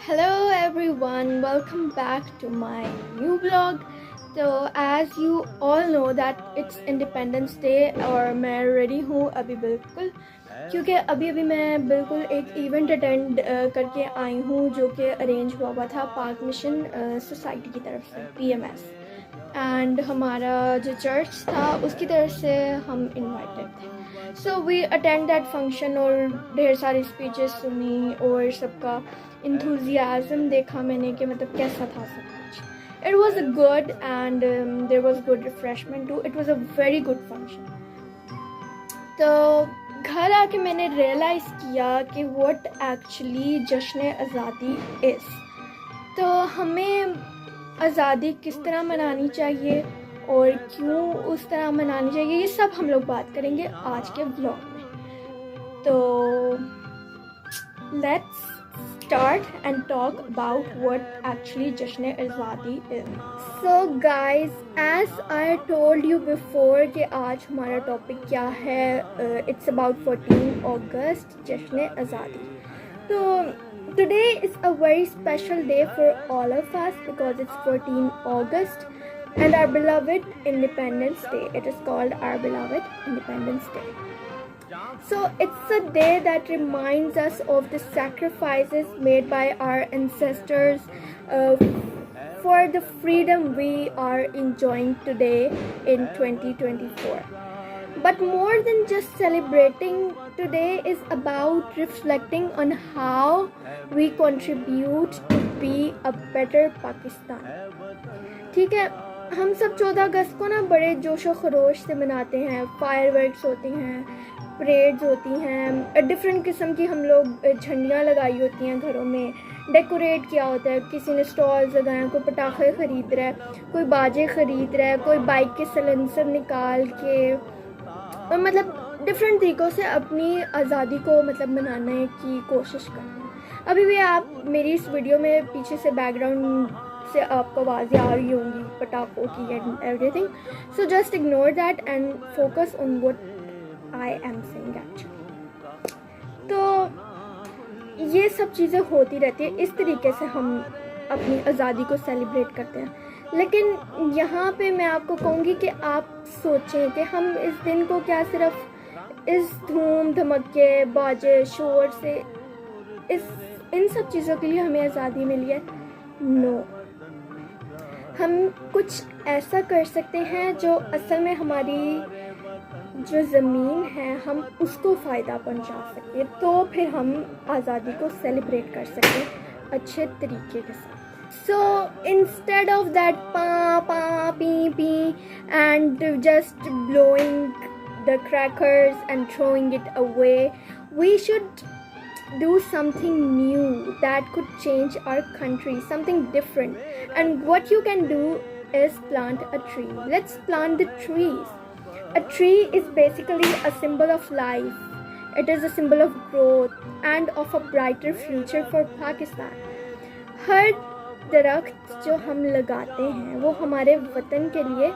Hello everyone, welcome back to my new vlog. तो as you all know that it's Independence Day और मैं ready हूँ अभी बिल्कुल, क्योंकि अभी मैं बिल्कुल एक इवेंट अटेंड करके आई हूँ जो कि अरेंज हुआ था पाक मिशन सोसाइटी की तरफ से PMS एंड हमारा जो चर्च था उसकी तरफ से हम इनवाइटेड थे. So we attend that function और ढेर सारी स्पीचेस सुनी और सबका इंथुजियाज़म देखा मैंने कि मतलब कैसा था सब कुछ. It was good and there was good refreshment too. It was a very good function. तो घर आके मैंने रियलाइज़ किया कि व्हाट एक्चुअली जश्न आज़ादी इज़. तो हमें आज़ादी किस तरह मनानी चाहिए और क्यों उस तरह मनानी चाहिए, ये सब हम लोग बात करेंगे आज के व्लॉग में. तो let's start and talk about what actually Jashn Azadi is. So guys, as I told you before कि आज हमारा टॉपिक क्या है, it's about 14 August Jashn Azadi. तो today is a very special day for all of us because it's 14 August and our beloved Independence Day. It is called our beloved Independence Day. So it's a day that reminds us of the sacrifices made by our ancestors for the freedom we are enjoying today in 2024. But more than just celebrating, today is about reflecting on how we contribute to be a better Pakistan. ठीक है, हम सब 14 अगस्त को ना बड़े जोशो खरोश से मनाते हैं. फायरवर्क्स होती हैं, परेड्स होती हैं, डिफरेंट किस्म की हम लोग झंडियाँ लगाई होती हैं, घरों में डेकोरेट किया होता है. किसी ने स्टॉल्स लगाए हैं, कोई पटाखे ख़रीद रहा है, कोई बाजे ख़रीद रहा है, कोई बाइक के सिलेंसर निकाल के, और मतलब डिफरेंट तरीक़ों से अपनी आज़ादी को मतलब मनाने की कोशिश कर रहे हैं. अभी भी आप मेरी इस वीडियो में पीछे से बैकग्राउंड से आपको आवाज़ें आ रही होंगी पटाखों की and everything. So just ignore that and focus on what I am saying actually. तो ये सब चीज़ें होती रहती है, इस तरीके से हम अपनी आज़ादी को सेलिब्रेट करते हैं. लेकिन यहाँ पे मैं आपको कहूँगी कि आप सोचें कि हम इस दिन को क्या सिर्फ इस धूम धमके बाजे शोर से इन सब चीज़ों के लिए हमें आज़ादी मिली है? नो. हम कुछ ऐसा कर सकते हैं जो असल में हमारी जो ज़मीन है हम उसको फ़ायदा पहुंचा सकें, तो फिर हम आज़ादी को सेलिब्रेट कर सकें अच्छे तरीके के साथ. सो इंस्टेड ऑफ दैट पा पा पी पी and just blowing the crackers and throwing it away, we should do something new that could change our country, something different. And what you can do is plant a tree. Let's plant the trees. A tree is basically a symbol of life. It is a symbol of growth and of a brighter future for Pakistan. हर दरख्त जो हम लगाते हैं वो हमारे वतन के लिए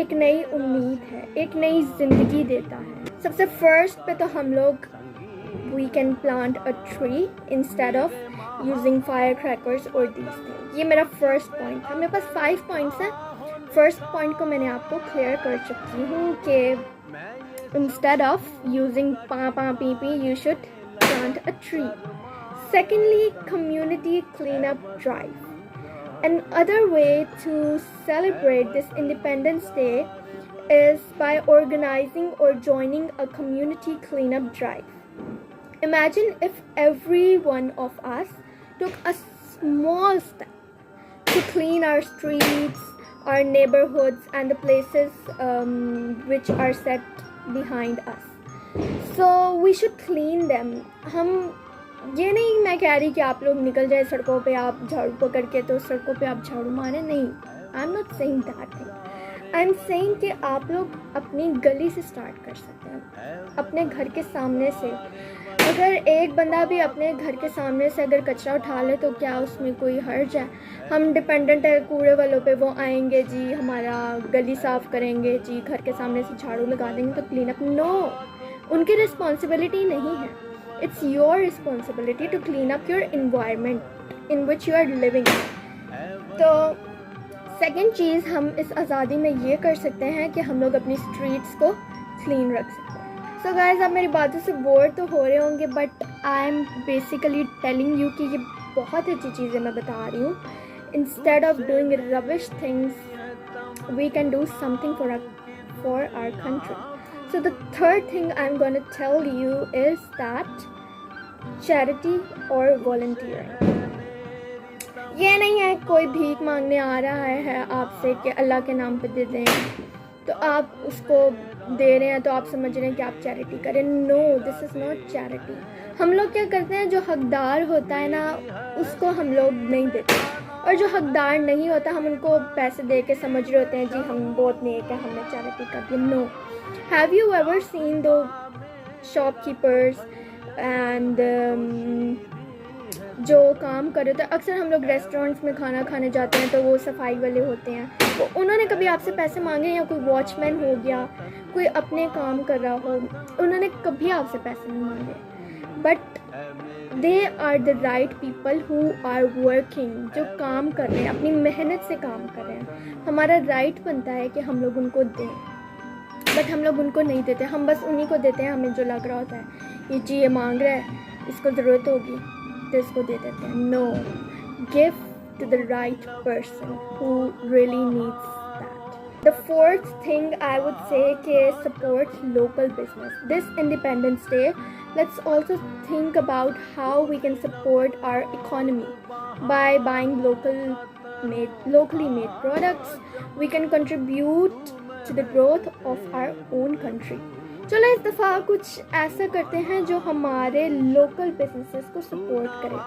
एक नई उम्मीद है, एक नई ज़िंदगी देता है. सबसे फर्स्ट पे तो हम लोग we can plant a tree instead of using firecrackers or these things. ये मेरा फर्स्ट पॉइंट था. मेरे पास 5 पॉइंट्स हैं. फर्स्ट पॉइंट को मैंने आपको क्लियर कर चुकी हूँ कि instead of using pa pa pee pee you should plant a tree. Secondly, community cleanup drive. Another way to celebrate this Independence Day is by organizing or joining a community cleanup drive. Imagine if every one of us took a small step to clean our streets, our neighborhoods and the places which are set behind us. So we should clean them. हम ये नहीं मैं कह रही कि आप लोग निकल जाए सड़कों पे, आप झाड़ू पकड़ के तो सड़कों पे आप झाड़ू मारें, नहीं. I'm not saying that thing. I'm saying कि आप लोग अपनी गली से स्टार्ट कर सकते हैं, अपने घर के सामने से. अगर एक बंदा भी अपने घर के सामने से अगर कचरा उठा ले तो क्या उसमें कोई हर्ज है? हम डिपेंडेंट है कूड़े वालों पे, वो आएंगे जी हमारा गली साफ़ करेंगे जी, घर के सामने से झाड़ू लगा देंगे तो क्लीन अप. नो, उनकी रिस्पॉन्सिबिलिटी नहीं है. It's your responsibility to clean up your environment. in which you are living. तो सेकंड चीज़ हम इस आज़ादी में ये कर सकते हैं कि हम लोग अपनी स्ट्रीट्स को क्लीन रख सकते हैं. सो गाइस, आप मेरी बातों से बोर तो हो रहे होंगे, but I am basically telling you कि ये बहुत अच्छी चीज़ें मैं बता रही हूँ. Instead of doing rubbish things we can do something for our country. So the third thing I'm going to tell you is that charity or volunteering. ये नहीं है कोई भीख मांगने आ रहा है आपसे कि अल्लाह के नाम पे दे दें, तो आप उसको दे रहे हैं तो आप समझ रहे हैं कि आप चैरिटी करें. No, this is not charity. हम लोग क्या करते हैं, जो हकदार होता है ना उसको हम लोग नहीं देते, और जो हकदार नहीं होता हम उनको पैसे दे के समझ रहे होते हैं जी हम बहुत नेक है, हमने चैरिटी कर दी. No. Have you ever seen two shopkeepers and जो काम कर रहे थे, अक्सर हम लोग रेस्टोरेंट्स में खाना खाने जाते हैं तो वो सफाई वाले होते हैं, तो उन्होंने कभी आपसे पैसे मांगे? या कोई वॉचमैन हो गया, कोई अपने काम कर रहा हो, उन्होंने कभी आपसे पैसे नहीं मांगे. But they are the right people who are working, जो काम कर रहे हैं, अपनी मेहनत से काम कर रहे हैं. हमारा राइट बनता है कि हम लोग उनको दें, बट हम लोग उनको नहीं देते. हम बस उन्हीं को देते हैं हमें जो लग रहा होता है, ये जी ये मांग रहा है, इसको ज़रूरत होगी तो इसको दे देते हैं. No, give to the right person who really needs that. The fourth thing I would say कि support local business. This Independence Day, let's also think about how we can support our economy by buying locally made products. We can contribute to the growth of our own country. चलो इस दफ़ा कुछ ऐसा करते हैं जो हमारे local businesses को सपोर्ट करे,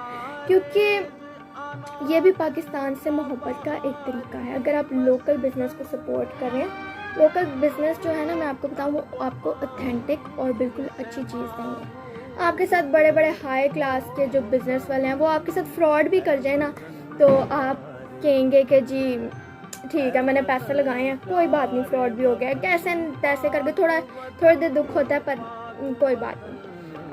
क्योंकि ये भी पाकिस्तान से मोहब्बत का एक तरीका है. अगर आप लोकल बिजनेस को सपोर्ट करें, लोकल बिजनेस जो है ना, मैं आपको बताऊँ, वो आपको ऑथेंटिक और बिल्कुल अच्छी चीज़ देंगे. आपके साथ बड़े बड़े हाई क्लास के जो बिज़नेस वाले हैं वो आपके साथ फ्रॉड भी कर जाए ना, तो आप कहेंगे कि जी ठीक है मैंने पैसे लगाए हैं, कोई बात नहीं, फ्रॉड भी हो गया, कैसे तैसे करके थोड़ा देर दुख होता है पर कोई बात नहीं,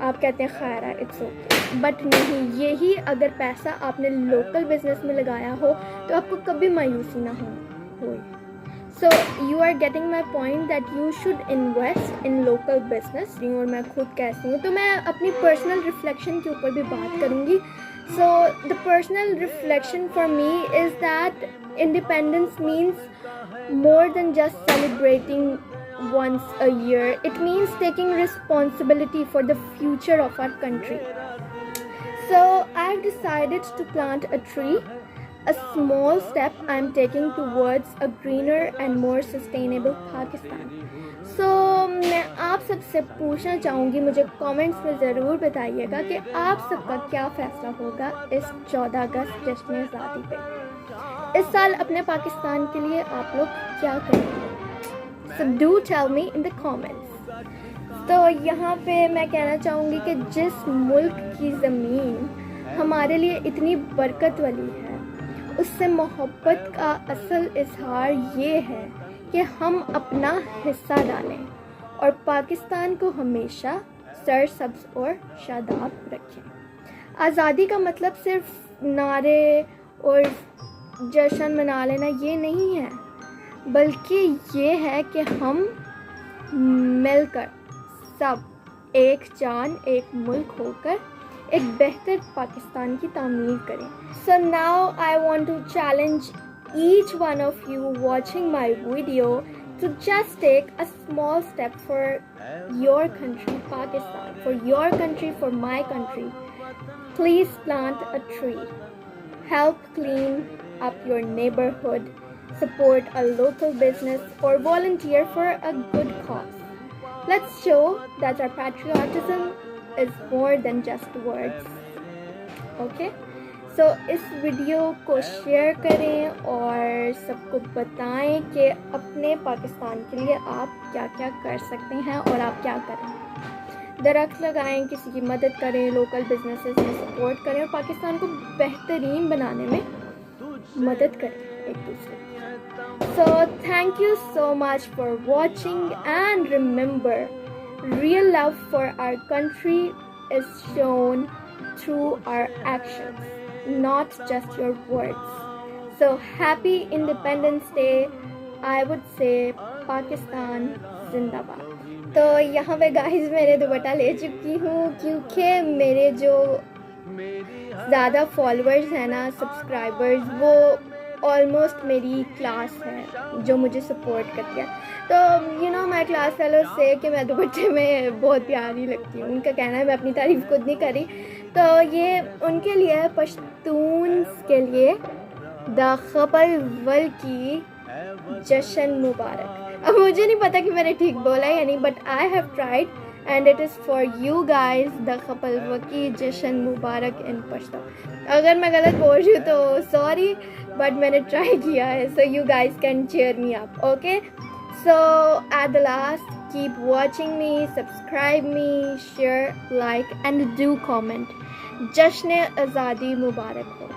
आप कहते हैं खैर है, इट्स ओके. बट नहीं, यही अगर पैसा आपने लोकल बिजनेस में लगाया हो तो आपको कभी मायूसी ना हो. So you are getting my point that you should invest in local business. और मैं खुद कैसी हूँ तो मैं अपनी personal reflection के ऊपर भी बात करूँगी. So the personal reflection for me is that independence means more than just celebrating once a year. It means taking responsibility for the future of our country. So I've decided to plant a tree. A small step I'm taking towards a greener and more sustainable Pakistan. So मैं आप सबसे पूछना चाहूँगी, मुझे comments में ज़रूर बताइएगा कि आप सबका क्या फ़ैसला होगा इस 14 अगस्त जश्न आज़ादी पे. इस साल अपने पाकिस्तान के लिए आप लोग क्या करेंगे? So do tell me in the comments. तो यहाँ पे मैं कहना चाहूँगी कि जिस मुल्क की ज़मीन हमारे लिए इतनी बरकत वाली है, उससे मोहब्बत का असल इजहार ये है कि हम अपना हिस्सा डालें और पाकिस्तान को हमेशा सरसब्ज और शादाब रखें. आज़ादी का मतलब सिर्फ नारे और जश्न मना लेना ये नहीं है, बल्कि ये है कि हम मिलकर सब एक जान एक मुल्क होकर एक बेहतर पाकिस्तान की तामीर करें. So now I want to challenge each one of you watching my video to just take a small step for your country, Pakistan, for your country, for my country. Please plant a tree. Help clean up your neighborhood. Support a local business or volunteer for a good cause. Let's show that our patriotism is more than just words. Okay? So इस video को share करें और सबको बताएं कि अपने पाकिस्तान के लिए आप क्या क्या कर सकते हैं और आप क्या करें. दरख्त लगाएं, किसी की मदद करें, लोकल बिजनेसेस में सपोर्ट करें और पाकिस्तान को बेहतरीन बनाने में मदद करें एक दूसरे. So thank you so much for watching, and remember, real love for our country is shown through our actions, not just your words. So happy Independence Day. I would say Pakistan जिंदाबाद। तो यहाँ पे गाइस मैंने दुपट्टा ले चुकी हूँ क्योंकि मेरे जो ज़्यादा फॉलोअर्स हैं ना, सब्सक्राइबर्स, वो ऑलमोस्ट मेरी क्लास है जो मुझे सपोर्ट करती है। तो माई क्लास फेलो से कि मैं दुपट्टे में बहुत प्यारी लगती हूँ। उनका कहना है, मैं अपनी तारीफ़ खुद नहीं करी। तो ये उनके लिए है, पश्तून्स के लिए द खपल की जश्न मुबारक। अब मुझे नहीं पता कि मैंने ठीक बोला या नहीं, but I have tried and it is for you guys the खपल की जश्न मुबारक इन पश्तो। अगर मैं गलत बोल रही हूँ तो सॉरी, बट मैंने ट्राई किया है। So you guys can cheer me up, okay? So at the last, keep watching me, subscribe me, share, like and do comment. जश्न आज़ादी मुबारक हो।